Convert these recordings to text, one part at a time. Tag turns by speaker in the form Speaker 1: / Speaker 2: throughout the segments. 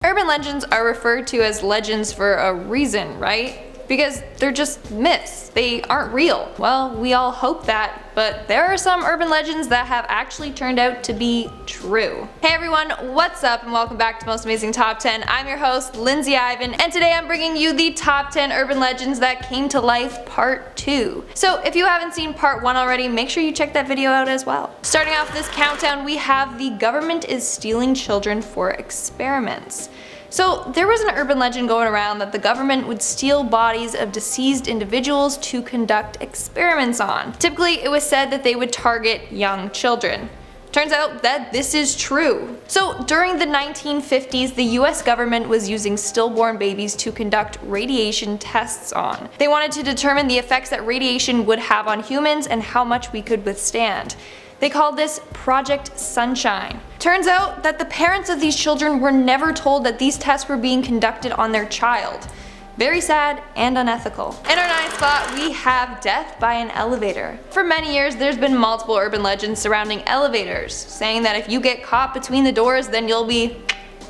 Speaker 1: Urban legends are referred to as legends for a reason, right? Because they're just myths. They aren't real. Well, we all hope that, but there are some urban legends that have actually turned out to be true. Hey everyone, what's up and welcome back to Most Amazing Top 10. I'm your host, Lindsay Ivan, and today I'm bringing you the top 10 urban legends that came to life part 2. So if you haven't seen part 1 already, make sure you check that video out as well. Starting off this countdown, we have the government is stealing children for experiments. So there was an urban legend going around that the government would steal bodies of deceased individuals to conduct experiments on. Typically, it was said that they would target young children. Turns out that this is true. So during the 1950s, the US government was using stillborn babies to conduct radiation tests on. They wanted to determine the effects that radiation would have on humans and how much we could withstand. They called this Project Sunshine. Turns out that the parents of these children were never told that these tests were being conducted on their child. Very sad and unethical. In our 9th spot, we have death by an elevator. For many years, there's been multiple urban legends surrounding elevators, saying that if you get caught between the doors, then you'll be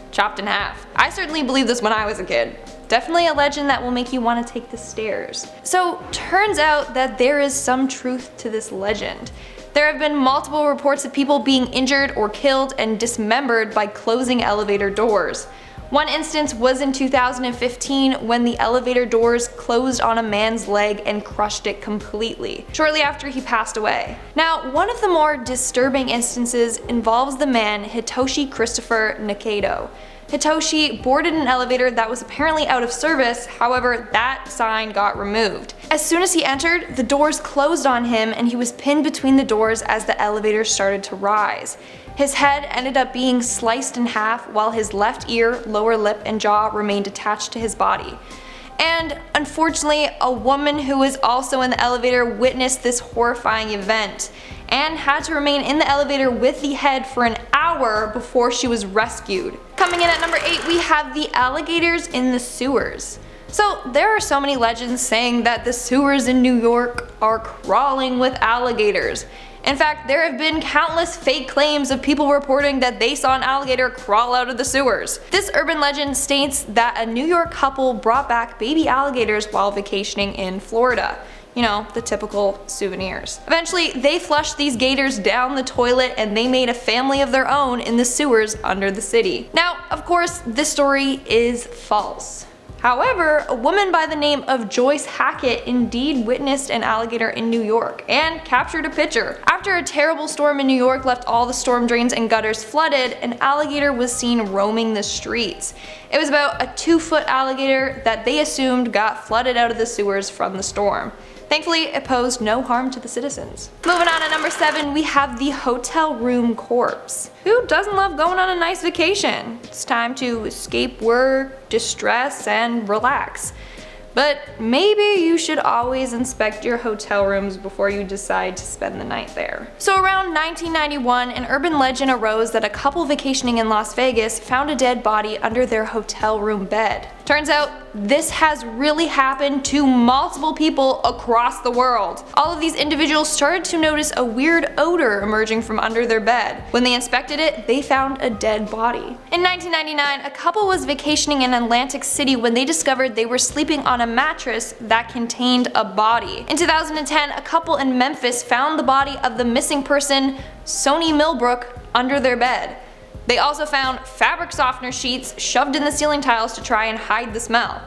Speaker 1: chopped in half. I certainly believed this when I was a kid. Definitely a legend that will make you want to take the stairs. So, turns out that there is some truth to this legend. There have been multiple reports of people being injured or killed and dismembered by closing elevator doors. One instance was in 2015 when the elevator doors closed on a man's leg and crushed it completely, shortly after he passed away. Now, one of the more disturbing instances involves the man Hitoshi Christopher Nakado. Hitoshi boarded an elevator that was apparently out of service, however, that sign got removed. As soon as he entered, the doors closed on him and he was pinned between the doors as the elevator started to rise. His head ended up being sliced in half while his left ear, lower lip, and jaw remained attached to his body. And unfortunately, a woman who was also in the elevator witnessed this horrifying event and had to remain in the elevator with the head for an hour before she was rescued. Coming in at number 8, we have the alligators in the sewers. So there are so many legends saying that the sewers in New York are crawling with alligators. In fact, there have been countless fake claims of people reporting that they saw an alligator crawl out of the sewers. This urban legend states that a New York couple brought back baby alligators while vacationing in Florida. You know, the typical souvenirs. Eventually, they flushed these gators down the toilet and they made a family of their own in the sewers under the city. Now, of course, this story is false. However, a woman by the name of Joyce Hackett indeed witnessed an alligator in New York and captured a picture. After a terrible storm in New York left all the storm drains and gutters flooded, an alligator was seen roaming the streets. It was about a 2-foot alligator that they assumed got flooded out of the sewers from the storm. Thankfully, it posed no harm to the citizens. Moving on to number 7, we have the hotel room corpse. Who doesn't love going on a nice vacation? It's time to escape work, distress, and relax. But maybe you should always inspect your hotel rooms before you decide to spend the night there. So around 1991, an urban legend arose that a couple vacationing in Las Vegas found a dead body under their hotel room bed. Turns out, this has really happened to multiple people across the world. All of these individuals started to notice a weird odor emerging from under their bed. When they inspected it, they found a dead body. In 1999, a couple was vacationing in Atlantic City when they discovered they were sleeping on a mattress that contained a body. In 2010, a couple in Memphis found the body of the missing person, Sony Millbrook, under their bed. They also found fabric softener sheets shoved in the ceiling tiles to try and hide the smell.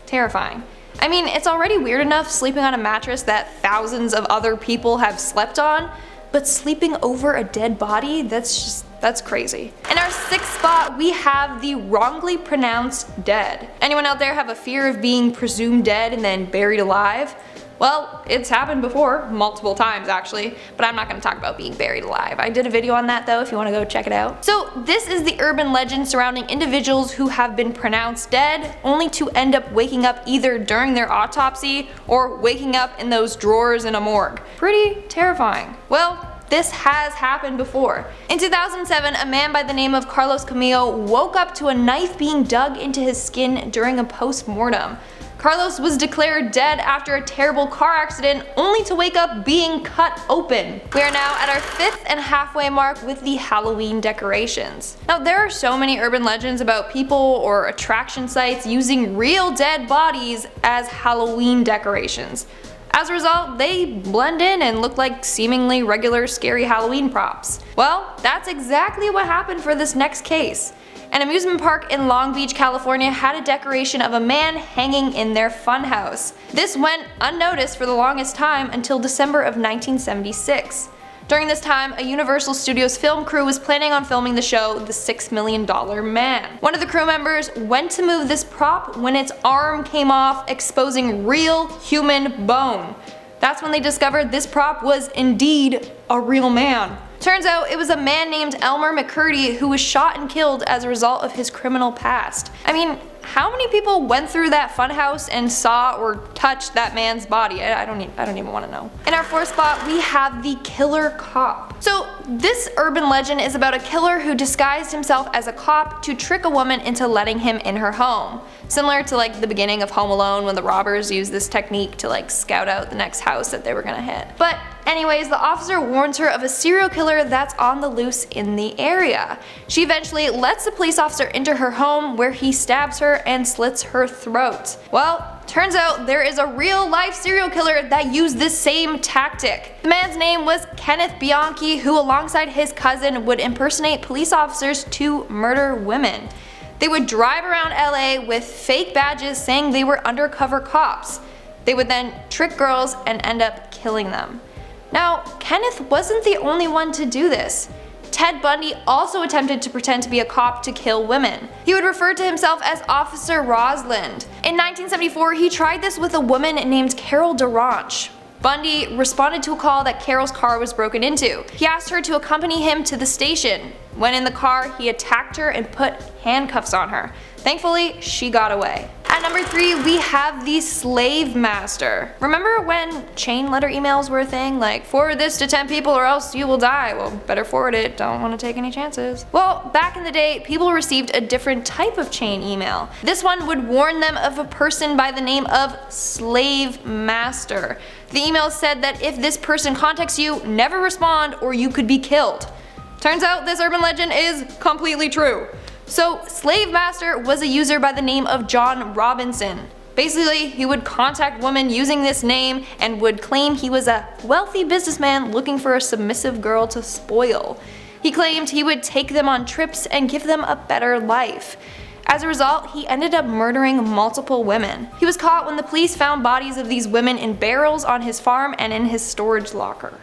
Speaker 1: Terrifying. I mean, it's already weird enough sleeping on a mattress that thousands of other people have slept on, but sleeping over a dead body, that's crazy. In our 6th spot, we have the wrongly pronounced dead. Anyone out there have a fear of being presumed dead and then buried alive? Well, it's happened before, multiple times actually, but I'm not going to talk about being buried alive. I did a video on that though if you want to go check it out. So this is the urban legend surrounding individuals who have been pronounced dead only to end up waking up either during their autopsy or waking up in those drawers in a morgue. Pretty terrifying. Well, this has happened before. In 2007, a man by the name of Carlos Camillo woke up to a knife being dug into his skin during a post-mortem. Carlos was declared dead after a terrible car accident, only to wake up being cut open. We are now at our 5th and halfway mark with the Halloween decorations. Now there are so many urban legends about people or attraction sites using real dead bodies as Halloween decorations. As a result, they blend in and look like seemingly regular scary Halloween props. Well, that's exactly what happened for this next case. An amusement park in Long Beach, California had a decoration of a man hanging in their funhouse. This went unnoticed for the longest time until December of 1976. During this time, a Universal Studios film crew was planning on filming the show The $6 Million Man. One of the crew members went to move this prop when its arm came off, exposing real human bone. That's when they discovered this prop was indeed a real man. Turns out it was a man named Elmer McCurdy who was shot and killed as a result of his criminal past. I mean, how many people went through that funhouse and saw or touched that man's body? I don't even want to know. In our 4th spot, we have the killer cop. So this urban legend is about a killer who disguised himself as a cop to trick a woman into letting him in her home. Similar to like the beginning of Home Alone when the robbers used this technique to like scout out the next house that they were gonna hit. But anyways, the officer warns her of a serial killer that's on the loose in the area. She eventually lets the police officer into her home where he stabs her and slits her throat. Well, turns out there is a real life serial killer that used this same tactic. The man's name was Kenneth Bianchi, who alongside his cousin would impersonate police officers to murder women. They would drive around LA with fake badges saying they were undercover cops. They would then trick girls and end up killing them. Now, Kenneth wasn't the only one to do this. Ted Bundy also attempted to pretend to be a cop to kill women. He would refer to himself as Officer Rosalind. In 1974, he tried this with a woman named Carol Durant. Bundy responded to a call that Carol's car was broken into. He asked her to accompany him to the station. When in the car, he attacked her and put handcuffs on her. Thankfully, she got away. At number 3, we have the Slave Master. Remember when chain letter emails were a thing? Like, forward this to 10 people or else you will die. Well, better forward it, don't want to take any chances. Well, back in the day, people received a different type of chain email. This one would warn them of a person by the name of Slave Master. The email said that if this person contacts you, never respond or you could be killed. Turns out this urban legend is completely true. So, Slave Master was a user by the name of John Robinson. Basically, he would contact women using this name and would claim he was a wealthy businessman looking for a submissive girl to spoil. He claimed he would take them on trips and give them a better life. As a result, he ended up murdering multiple women. He was caught when the police found bodies of these women in barrels on his farm and in his storage locker.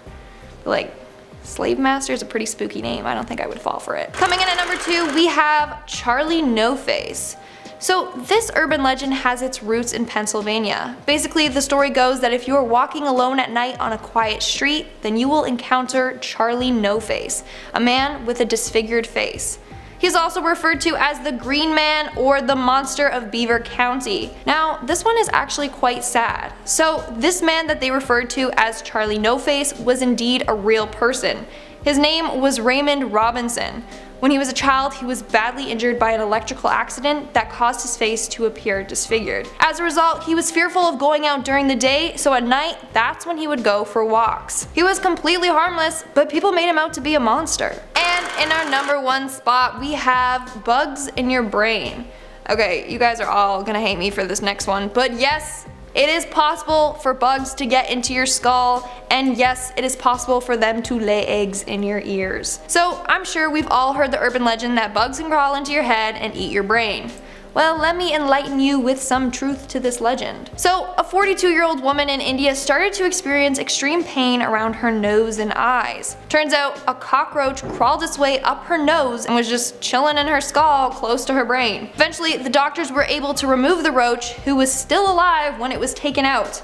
Speaker 1: Like, Slave Master is a pretty spooky name. I don't think I would fall for it. Coming in at number 2, we have Charlie No Face. So this urban legend has its roots in Pennsylvania. Basically, the story goes that if you are walking alone at night on a quiet street, then you will encounter Charlie No Face, a man with a disfigured face. He's also referred to as the Green Man or the Monster of Beaver County. Now, this one is actually quite sad. So, this man that they referred to as Charlie No Face was indeed a real person. His name was Raymond Robinson. When he was a child, he was badly injured by an electrical accident that caused his face to appear disfigured. As a result, he was fearful of going out during the day, so at night, that's when he would go for walks. He was completely harmless, but people made him out to be a monster. And in our number 1 spot, we have bugs in your brain. Okay, you guys are all gonna hate me for this next one, but yes, it is possible for bugs to get into your skull, and yes, it is possible for them to lay eggs in your ears. So I'm sure we've all heard the urban legend that bugs can crawl into your head and eat your brain. Well, let me enlighten you with some truth to this legend. So, a 42-year-old woman in India started to experience extreme pain around her nose and eyes. Turns out, a cockroach crawled its way up her nose and was just chilling in her skull close to her brain. Eventually, the doctors were able to remove the roach, who was still alive when it was taken out.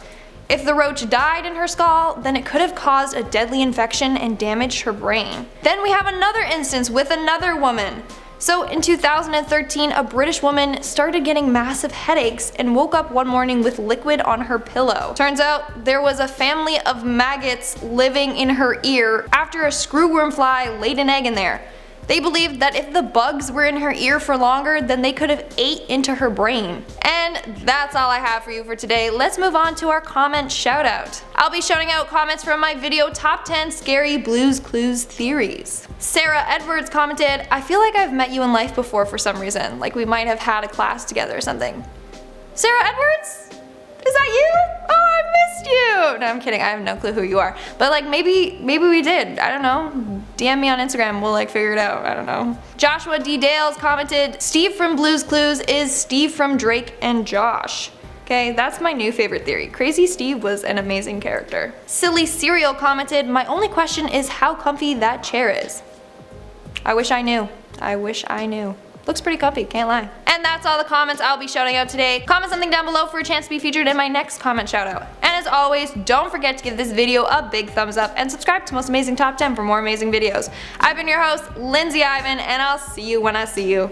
Speaker 1: If the roach died in her skull, then it could have caused a deadly infection and damaged her brain. Then we have another instance with another woman. So in 2013, a British woman started getting massive headaches and woke up one morning with liquid on her pillow. Turns out there was a family of maggots living in her ear after a screwworm fly laid an egg in there. They believed that if the bugs were in her ear for longer, then they could have ate into her brain. And that's all I have for you for today. Let's move on to our comment shout out. I'll be shouting out comments from my video Top 10 Scary Blues Clues Theories. Sarah Edwards commented, I feel like I've met you in life before for some reason, like we might have had a class together or something. Sarah Edwards? Is that you? Oh, I missed you! No, I'm kidding, I have no clue who you are. But like maybe we did, I don't know. DM me on Instagram, we'll like figure it out, I don't know. Joshua D. Dales commented, Steve from Blue's Clues is Steve from Drake and Josh. Okay, that's my new favorite theory. Crazy Steve was an amazing character. Silly Cereal commented, my only question is how comfy that chair is. I wish I knew. I wish I knew. Looks pretty comfy, can't lie. And that's all the comments I'll be shouting out today. Comment something down below for a chance to be featured in my next comment shout out. And as always, don't forget to give this video a big thumbs up and subscribe to Most Amazing Top 10 for more amazing videos. I've been your host, Lindsay Ivan, and I'll see you when I see you.